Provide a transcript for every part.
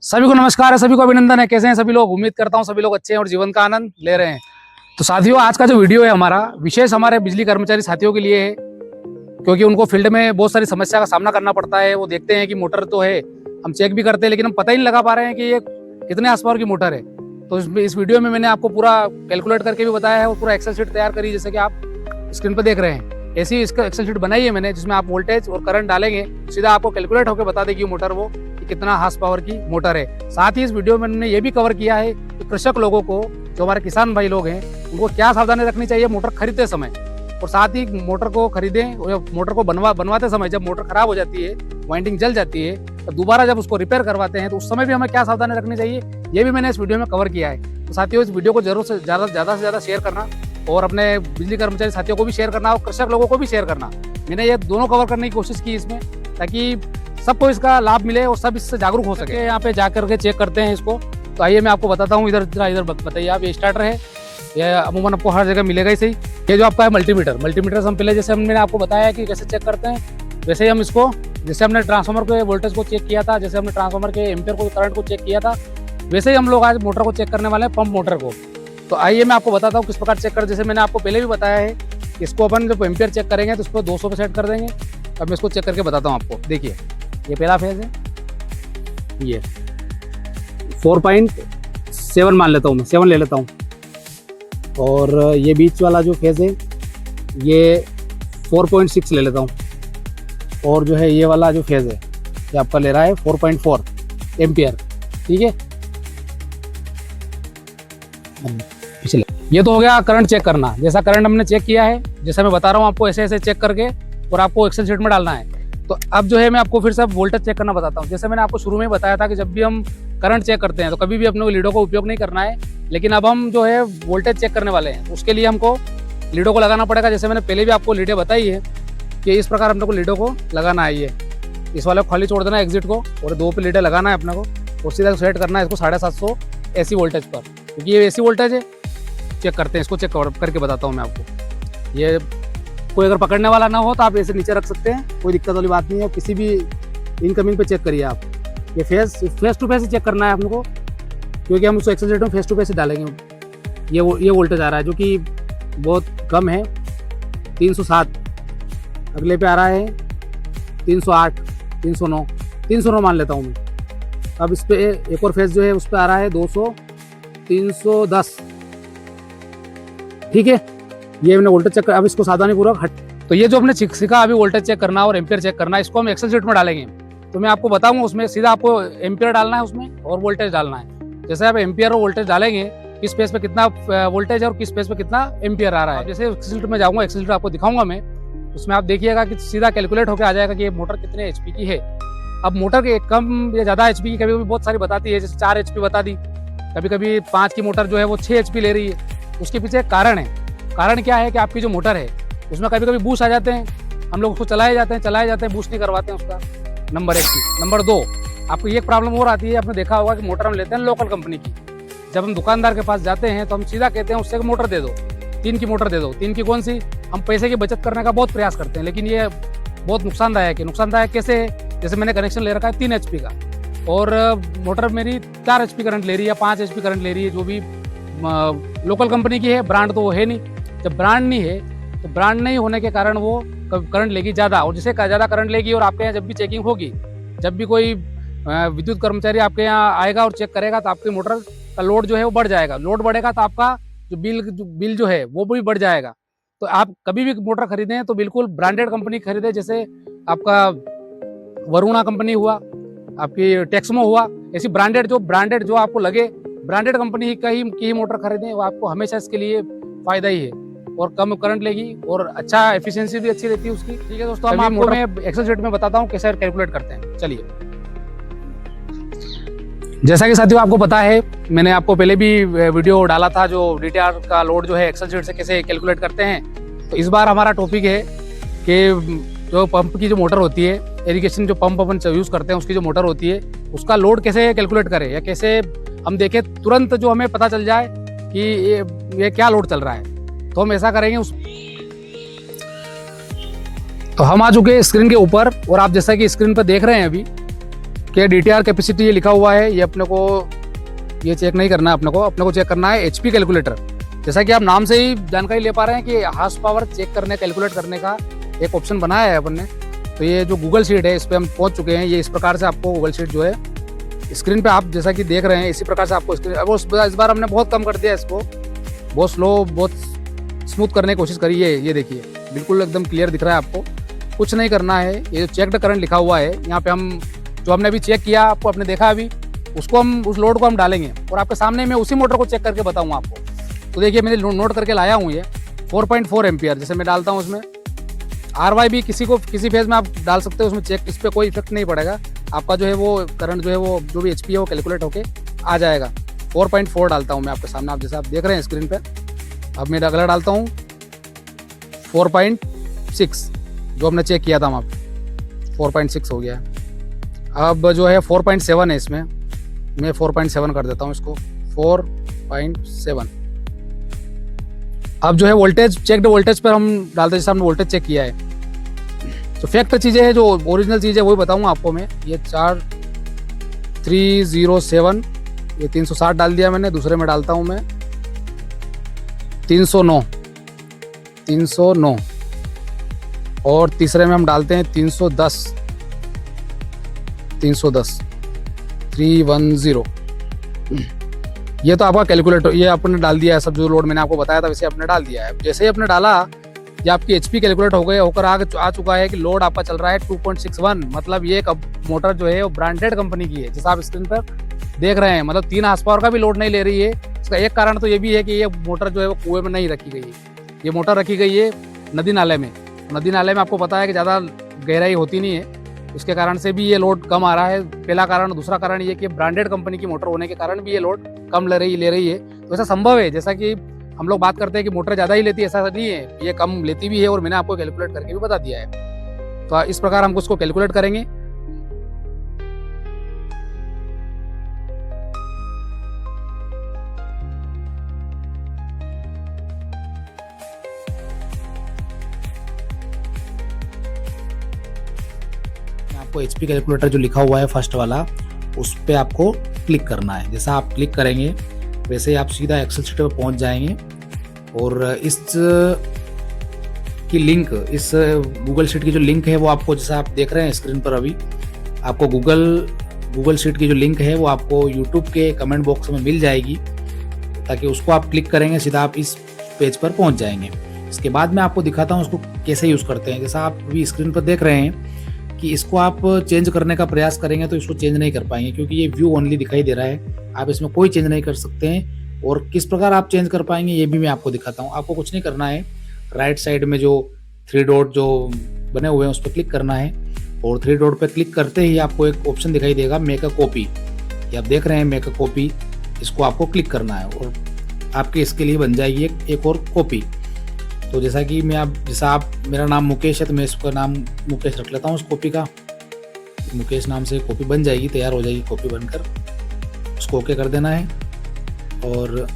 सभी को नमस्कार है, सभी को अभिनंदन है। कैसे हैं सभी लोग? उम्मीद करता हूं सभी लोग अच्छे हैं और जीवन का आनंद ले रहे हैं। तो साथियों, आज का जो वीडियो है हमारा विशेष हमारे बिजली कर्मचारी साथियों के लिए है, क्योंकि उनको फील्ड में बहुत सारी समस्या का सामना करना पड़ता है। वो देखते हैं कि मोटर तो है, हम चेक भी करते हैं, लेकिन हम पता ही नहीं लगा पा रहे हैं कि ये कितने हार्स पावर की मोटर है। तो इस वीडियो में मैंने आपको पूरा कैलकुलेट करके भी बताया है और पूरा एक्सेल शीट तैयार करी, जैसे कि आप स्क्रीन पर देख रहे हैं। ऐसी इसका एक्सेल शीट बनाई है मैंने, जिसमें आप वोल्टेज और करंट डालेंगे, सीधा आपको कैलकुलेट होकर बता देगी मोटर वो कि कितना हार्स पावर की मोटर है। साथ ही इस वीडियो में मैंने ये भी कवर किया है कि कृषक लोगों को, जो हमारे किसान भाई लोग हैं, उनको क्या सावधानी रखनी चाहिए मोटर खरीदते समय, और साथ ही मोटर को खरीदें और मोटर को बनवाते समय जब मोटर खराब हो जाती है, वाइंडिंग जल जाती है, तो दोबारा जब उसको रिपेयर करवाते हैं तो उस समय भी हमें क्या सावधानी रखनी चाहिए, ये भी मैंने इस वीडियो में कवर किया है। तो साथियों, इस वीडियो को जरूर से ज़्यादा शेयर करना और अपने बिजली कर्मचारी साथियों को भी शेयर करना और कृषक लोगों को भी शेयर करना। मैंने ये दोनों कवर करने की कोशिश की इसमें, ताकि सबको इसका लाभ मिले और सब इससे जागरूक हो सके। यहाँ पे जा करके चेक करते हैं इसको। तो आइए मैं आपको बताता हूँ। इधर बताइए आप, ये स्टार्टर है, ये अमूमन आपको हर जगह मिलेगा ही सही। ये जो आपका है मल्टीमीटर से हम पहले, जैसे मैंने आपको बताया कि कैसे चेक करते हैं, वैसे ही हम इसको, जैसे हमने ट्रांसफार्मर के वोल्टेज को चेक किया था, जैसे हमने ट्रांसफार्मर के एम्पियर को, करंट को चेक किया था, वैसे ही हम लोग आज मोटर को चेक करने वाले हैं, पंप मोटर को। तो आइए मैं आपको बताता हूँ किस प्रकार चेक कर। जैसे मैंने आपको पहले भी बताया है, इसको अपन जब एम्पियर चेक करेंगे तो इसको 200 पे सेट कर देंगे। अब मैं इसको चेक करके बताता हूँ आपको। देखिए, ये पहला फेज है, ये 4.7 मान लेता हूँ मैं, 7 ले लेता हूँ। और ये बीच वाला जो फेज है ये 4.6 ले लेता हूँ। और जो है ये वाला जो फेज है ये आपका ले रहा है 4.4 एम्पियर। ठीक है, पिछले ये तो हो गया करंट चेक करना। जैसा करंट हमने चेक किया है, जैसा मैं बता रहा हूँ आपको, ऐसे ऐसे चेक करके और आपको एक्सेल शीट में डालना है। तो अब जो है मैं आपको फिर से वोल्टेज चेक करना बताता हूँ। जैसे मैंने आपको शुरू में बताया था कि जब भी हम करंट चेक करते हैं तो कभी भी अपने को लीडो का उपयोग नहीं करना है, लेकिन अब हम जो है वोल्टेज चेक करने वाले हैं, उसके लिए हमको लीडो को लगाना पड़ेगा। जैसे मैंने पहले भी आपको लीडे बताई है कि इस प्रकार अपने को लीडो को लगाना है। ये इस वाले को खाली छोड़ देना है एग्जिट को, और 2 पे लीडे लगाना है अपने को, और सीधा सेट करना है इसको 750 AC वोल्टेज पर, क्योंकि ये AC वोल्टेज है। चेक करते हैं इसको, चेक करके बताता हूँ मैं आपको। ये कोई अगर पकड़ने वाला ना हो तो आप ऐसे नीचे रख सकते हैं, कोई दिक्कत वाली बात नहीं है। किसी भी इनकमिंग पे चेक करिए आप। ये फेस टू फेस ही चेक करना है अपने को, क्योंकि हम उसको एक्सेल शीट में फेस टू फेस ही डालेंगे। ये वोल्टेज आ रहा है जो कि बहुत कम है, 307। अगले पे आ रहा है 308, 309, 309 मान लेता हूँ मैं। अब इस पे एक और फेस जो है उस पर आ रहा है 200, 310। ठीक है, ये हमने वोल्टेज चेक कर। अब इसको सावधानीपूर्वक हट। तो ये जो हमने सीखा अभी वोल्टेज चेक करना और एम्पियर चेक करना, इसको हम एक्सेल शीट में डालेंगे। तो मैं आपको बताऊंगा, उसमें सीधा आपको एम्पियर डालना है उसमें और वोल्टेज डालना है। जैसे आप एम्पियर और वोल्टेज डालेंगे, किस पेज पे कितना वोल्टेज है और किस पेज पे कितना एम्पियर आ रहा है। जैसे एक्सेल शीट में जाऊंगा, एक्सेल शीट आपको दिखाऊंगा मैं, उसमें आप देखिएगा कि सीधा कैलकुलेट होकर आ जाएगा कि ये मोटर कितने HP की है। अब मोटर के कम या ज़्यादा HP की कभी कभी बहुत सारी बताती है, जैसे 4 HP बता दी, कभी कभी 5 की मोटर जो है वो 6 HP ले रही है। उसके पीछे एक कारण है। कारण क्या है कि आपकी जो मोटर है उसमें कभी कभी बूस्ट आ जाते हैं, हम लोग उसको चलाए जाते हैं, बूस्ट नहीं करवाते हैं उसका। नंबर 1 की। नंबर 2, आपको ये प्रॉब्लम और आती है, आपने देखा होगा कि मोटर हम लेते हैं लोकल कंपनी की। जब हम दुकानदार के पास जाते हैं तो हम सीधा कहते हैं उससे मोटर दे दो, 3 की मोटर दे दो। 3 की कौन सी? हम पैसे की बचत करने का बहुत प्रयास करते हैं, लेकिन ये बहुत नुकसानदायक है। नुकसानदायक कैसे है? जैसे मैंने कनेक्शन ले रखा है 3 HP का, और मोटर मेरी 4 HP करंट ले रही है, 5 HP करंट ले रही है, जो भी लोकल कंपनी की है। ब्रांड तो वो है नहीं। जब ब्रांड नहीं है तो ब्रांड नहीं होने के कारण वो करंट लेगी ज़्यादा, और जिसे ज़्यादा करंट लेगी और आपके यहाँ जब भी चेकिंग होगी, जब भी कोई विद्युत कर्मचारी आपके यहाँ आएगा और चेक करेगा, तो आपकी मोटर का लोड जो है वो बढ़ जाएगा। लोड बढ़ेगा तो आपका जो बिल जो है वो भी बढ़ जाएगा। तो आप कभी भी मोटर खरीदें तो बिल्कुल ब्रांडेड कंपनी खरीदें, जैसे आपका वरुणा कंपनी हुआ, आपकी टेक्समो हुआ। ऐसी ब्रांडेड जो आपको लगे, ब्रांडेड कंपनी की ही मोटर खरीदें, वो आपको हमेशा इसके लिए फ़ायदा ही है, और कम करंट लेगी और अच्छा एफिशिएंसी भी अच्छी रहती है उसकी। ठीक है दोस्तों, मैं आपको एक्सेल शीट में बताता हूँ कैसे कैलकुलेट करते हैं। चलिए, जैसा कि साथियों आपको पता है, मैंने आपको पहले भी वीडियो डाला था जो DTR का लोड जो है एक्सेल शीट से कैसे कैलकुलेट करते हैं। तो इस बार हमारा टॉपिक है कि जो पंप की जो मोटर होती है, इरिगेशन जो पंप अपन यूज़ करते हैं उसकी जो मोटर होती है, उसका लोड कैसे कैलकुलेट करें, या कैसे हम देखें तुरंत जो हमें पता चल जाए कि ये क्या लोड चल रहा है। तो हम ऐसा करेंगे तो हम आ चुके हैं स्क्रीन के ऊपर, और आप जैसा कि स्क्रीन पर देख रहे हैं अभी के DTR कैपेसिटी ये लिखा हुआ है, ये अपने को ये चेक नहीं करना है, अपने को चेक करना है HP कैलकुलेटर। जैसा कि आप नाम से ही जानकारी ले पा रहे हैं कि हार्स पावर चेक करने, कैलकुलेट करने का एक ऑप्शन बनाया है अपन ने। तो ये जो गूगल शीट है इस पर हम पहुंच चुके हैं। ये इस प्रकार से आपको गूगल शीट जो है स्क्रीन पे आप जैसा कि देख रहे हैं, इसी प्रकार से आपको स्क्रीन, अब इस बार हमने बहुत कम कर दिया इसको, बहुत स्लो, बहुत स्मूथ करने की कोशिश करी है। ये देखिए बिल्कुल एकदम क्लियर दिख रहा है आपको, कुछ नहीं करना है। ये जो चेक्ड करंट लिखा हुआ है यहाँ पे, हम जो हमने अभी चेक किया, आपको आपने देखा अभी, उसको हम उस लोड को हम डालेंगे और आपके सामने मैं उसी मोटर को चेक करके बताऊँगा आपको। तो देखिए मैंने नोट करके लाया हूँ ये 4.4 एम्पियर, जैसे मैं डालता हूँ उसमें RY भी किसी फेज में आप डाल सकते हो उसमें चेक, इस पर कोई इफेक्ट नहीं पड़ेगा। आपका जो है वो करंट जो है वो जो भी HP है वो कैलकुलेट होके आ जाएगा। 4.4 डालता हूँ मैं आपके सामने, आप जैसे आप देख रहे हैं स्क्रीन पर। अब मैं अगला डालता हूँ 4.6, जो हमने चेक किया था वहाँ पे 4.6 हो गया है। अब जो है 4.7 है, इसमें मैं 4.7 कर देता हूँ इसको, 4.7। अब जो है वोल्टेज, चेक्ड वोल्टेज पर हम डालते हैं, जैसे हमने वोल्टेज चेक किया है। तो फैक्ट चीज़ें हैं, जो ओरिजिनल चीज़ है वही बताऊँगा आपको मैं। ये 4307, ये 360 डाल दिया मैंने। दूसरे में डालता हूँ मैं 309 और तीसरे में हम डालते हैं 310 310 ये तो आपका कैलकुलेटर, ये आपने डाल दिया है सब, जो लोड मैंने आपको बताया था वैसे आपने डाल दिया है। जैसे ही आपने डाला, ये आपकी HP कैलकुलेट हो गए होकर आ चुका है कि लोड आपका चल रहा है 2.61, मतलब ये मोटर जो है वो ब्रांडेड कंपनी की है, जैसा आप स्क्रीन पर देख रहे हैं। मतलब 3 हार्स पावर का भी लोड नहीं ले रही है। इसका एक कारण तो ये भी है कि ये मोटर जो है वो कुएं में नहीं रखी गई है, ये मोटर रखी गई है नदी नाले में। नदी नाले में आपको पता है कि ज़्यादा गहराई होती नहीं है, उसके कारण से भी ये लोड कम आ रहा है, पहला कारण। दूसरा कारण ये कि ब्रांडेड कंपनी की मोटर होने के कारण भी ये लोड कम ले रही है। तो ऐसा संभव है, जैसा कि हम लोग बात करते हैं कि मोटर ज़्यादा ही लेती है, ऐसा नहीं है, ये कम लेती भी है और मैंने आपको कैलकुलेट करके भी बता दिया है। तो इस प्रकार हम उसको कैलकुलेट करेंगे। आपको HP कैलकुलेटर जो लिखा हुआ है फर्स्ट वाला, उस पर आपको क्लिक करना है। जैसा आप क्लिक करेंगे वैसे ही आप सीधा एक्सेल शीट पर पहुंच जाएंगे और इस की लिंक, इस गूगल शीट की जो लिंक है वो आपको, जैसा आप देख रहे हैं स्क्रीन पर अभी, आपको गूगल शीट की जो लिंक है वो आपको यूट्यूब के कमेंट बॉक्स में मिल जाएगी, ताकि उसको आप क्लिक करेंगे सीधा आप इस पेज पर पहुंच जाएंगे। इसके बाद मैं आपको दिखाता हूँ उसको कैसे यूज़ करते हैं। जैसा आप अभी स्क्रीन पर देख रहे हैं कि इसको आप चेंज करने का प्रयास करेंगे तो इसको चेंज नहीं कर पाएंगे, क्योंकि ये व्यू ओनली दिखाई दे रहा है। आप इसमें कोई चेंज नहीं कर सकते हैं। और किस प्रकार आप चेंज कर पाएंगे ये भी मैं आपको दिखाता हूँ। आपको कुछ नहीं करना है, राइट साइड में जो 3 डॉट जो बने हुए हैं उस पर क्लिक करना है और 3 डॉट पर क्लिक करते ही आपको एक ऑप्शन दिखाई देगा मेक अ कॉपी। ये आप देख रहे हैं मेक अ कॉपी, इसको आपको क्लिक करना है और आपके इसके लिए बन जाएगी एक और कॉपी। तो जैसा कि मेरा नाम मुकेश है तो मैं इसका नाम मुकेश रख लेता हूँ। उस कॉपी का मुकेश नाम से कॉपी बन जाएगी, तैयार हो जाएगी कॉपी बनकर। उसको ओके कर देना है और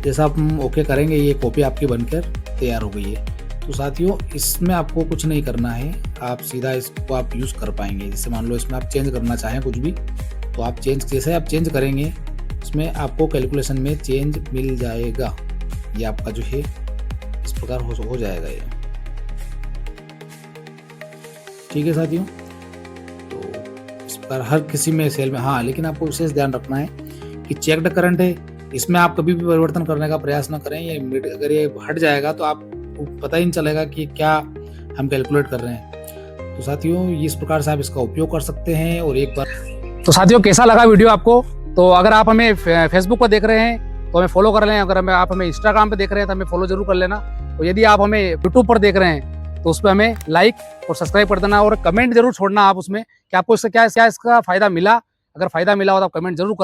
जैसा आप ओके करेंगे ये कॉपी आपकी बनकर तैयार हो गई है। तो साथियों, इसमें आपको कुछ नहीं करना है, आप सीधा इसको आप यूज़ कर पाएंगे। जैसे मान लो इसमें आप चेंज करना चाहें कुछ भी, तो आप जैसे आप चेंज करेंगे इसमें आपको कैलकुलेशन में चेंज मिल जाएगा। ये आपका जो है इस प्रकार हो जाएगा ये। ठीक है साथियों, तो इस प्रकार हर किसी में सेल में, हाँ लेकिन आपको विशेष ध्यान रखना है कि चेक्ड करंट है, इसमें आप कभी भी परिवर्तन करने का प्रयास ना करें। ये अगर ये हट जाएगा तो आपको पता ही नहीं चलेगा कि क्या हम कैलकुलेट कर रहे हैं। तो साथियों, इस प्रकार से आप इसका उपयोग कर सकते हैं। और एक बार तो साथियों, कैसा लगा वीडियो आपको? तो अगर आप हमें फेसबुक पर देख रहे हैं तो हमें फॉलो कर लें, अगर आप हमें इंस्टाग्राम पे देख रहे हैं तो हमें फॉलो जरूर कर लेना। और यदि आप हमें यूट्यूब पर देख रहे हैं तो उस पर हमें लाइक और सब्सक्राइब कर देना और कमेंट जरूर छोड़ना आप उसमें कि आपको इससे क्या इसका फायदा मिला। अगर फायदा मिला हो तो आप कमेंट जरूर करना।